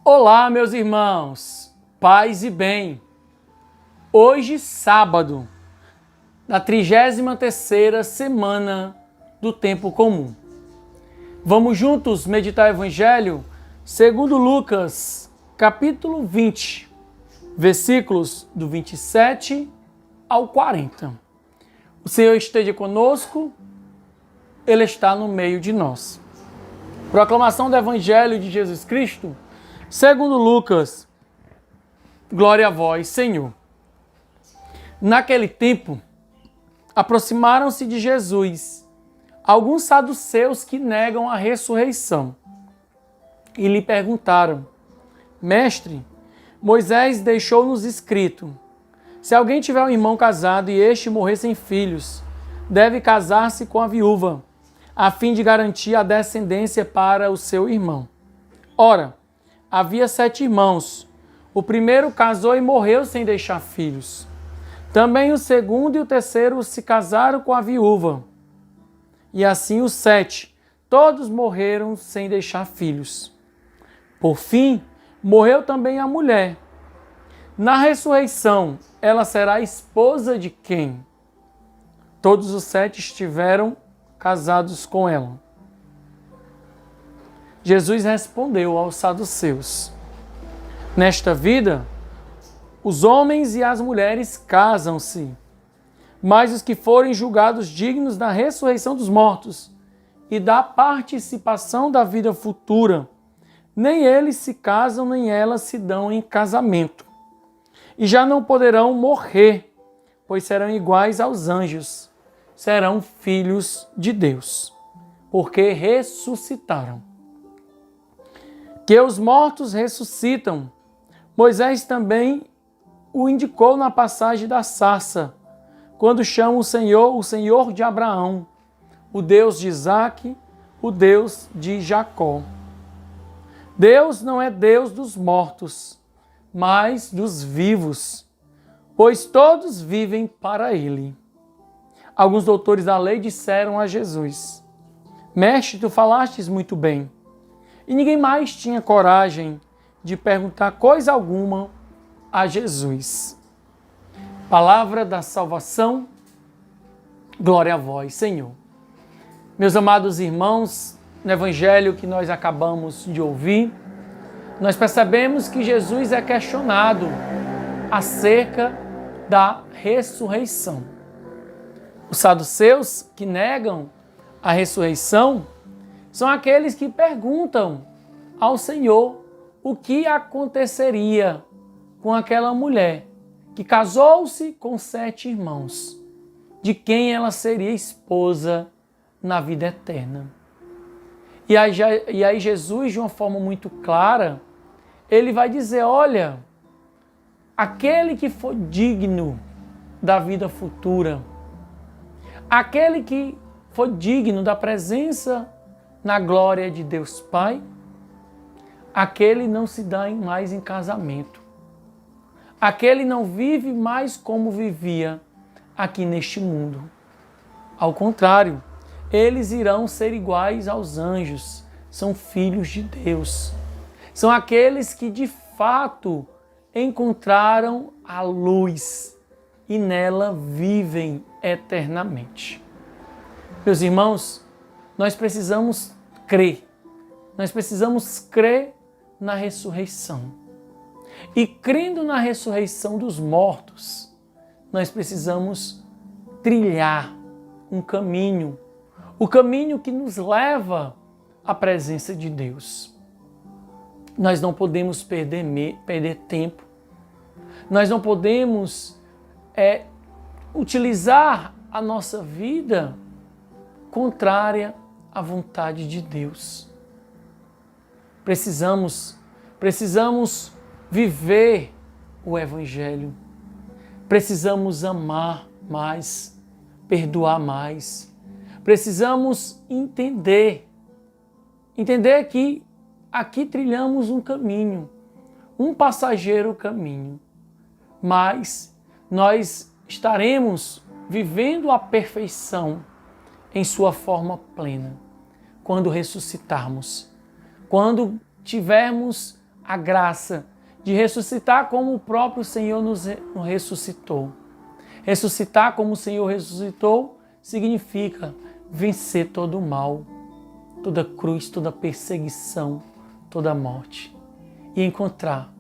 Olá, meus irmãos, paz e bem. Hoje, sábado, na 33ª semana do tempo comum. Vamos juntos meditar o Evangelho segundo Lucas, capítulo 20, versículos do 27 ao 40. O Senhor esteja conosco, Ele está no meio de nós. Proclamação do Evangelho de Jesus Cristo, segundo Lucas. Glória a vós, Senhor. Naquele tempo, aproximaram-se de Jesus alguns saduceus que negam a ressurreição e lhe perguntaram: Mestre, Moisés deixou-nos escrito: se alguém tiver um irmão casado e este morrer sem filhos, deve casar-se com a viúva, a fim de garantir a descendência para o seu irmão. Ora, havia 7 irmãos. O primeiro casou e morreu sem deixar filhos. Também o segundo e o terceiro se casaram com a viúva. E assim os 7, todos morreram sem deixar filhos. Por fim, morreu também a mulher. Na ressurreição, ela será esposa de quem? Todos os 7 estiveram casados com ela. Jesus respondeu aos saduceus: nesta vida, os homens e as mulheres casam-se, mas os que forem julgados dignos da ressurreição dos mortos e da participação da vida futura, nem eles se casam, nem elas se dão em casamento. E já não poderão morrer, pois serão iguais aos anjos, serão filhos de Deus, porque ressuscitaram. Que os mortos ressuscitam, Moisés também o indicou na passagem da sarça, quando chama o Senhor de Abraão, o Deus de Isaque, o Deus de Jacó. Deus não é Deus dos mortos, mas dos vivos, pois todos vivem para Ele. Alguns doutores da lei disseram a Jesus: Mestre, tu falastes muito bem. E ninguém mais tinha coragem de perguntar coisa alguma a Jesus. Palavra da salvação, glória a vós, Senhor. Meus amados irmãos, no Evangelho que nós acabamos de ouvir, nós percebemos que Jesus é questionado acerca da ressurreição. Os saduceus que negam a ressurreição são aqueles que perguntam ao Senhor o que aconteceria com aquela mulher que casou-se com 7 irmãos, de quem ela seria esposa na vida eterna. E aí Jesus, de uma forma muito clara, ele vai dizer: olha, aquele que for digno da vida futura, aquele que for digno da presença na glória de Deus Pai, aquele não se dá mais em casamento. Aquele não vive mais como vivia aqui neste mundo. Ao contrário, eles irão ser iguais aos anjos, são filhos de Deus. São aqueles que de fato encontraram a luz e nela vivem eternamente. Meus irmãos, nós precisamos crer na ressurreição. E crendo na ressurreição dos mortos, nós precisamos trilhar um caminho, o caminho que nos leva à presença de Deus. Nós não podemos perder tempo, nós não podemos utilizar a nossa vida contrária à vontade de Deus. Precisamos viver o Evangelho. Precisamos amar mais, perdoar mais. Precisamos entender que aqui trilhamos um caminho, um passageiro caminho, mas nós estaremos vivendo a perfeição em sua forma plena quando ressuscitarmos, quando tivermos a graça de ressuscitar como o próprio Senhor nos ressuscitou. Ressuscitar como o Senhor ressuscitou significa vencer todo o mal, toda cruz, toda perseguição, toda morte. E encontrar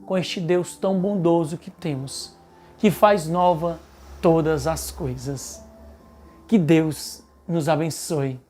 com este Deus tão bondoso que temos, que faz nova todas as coisas. Que Deus nos abençoe.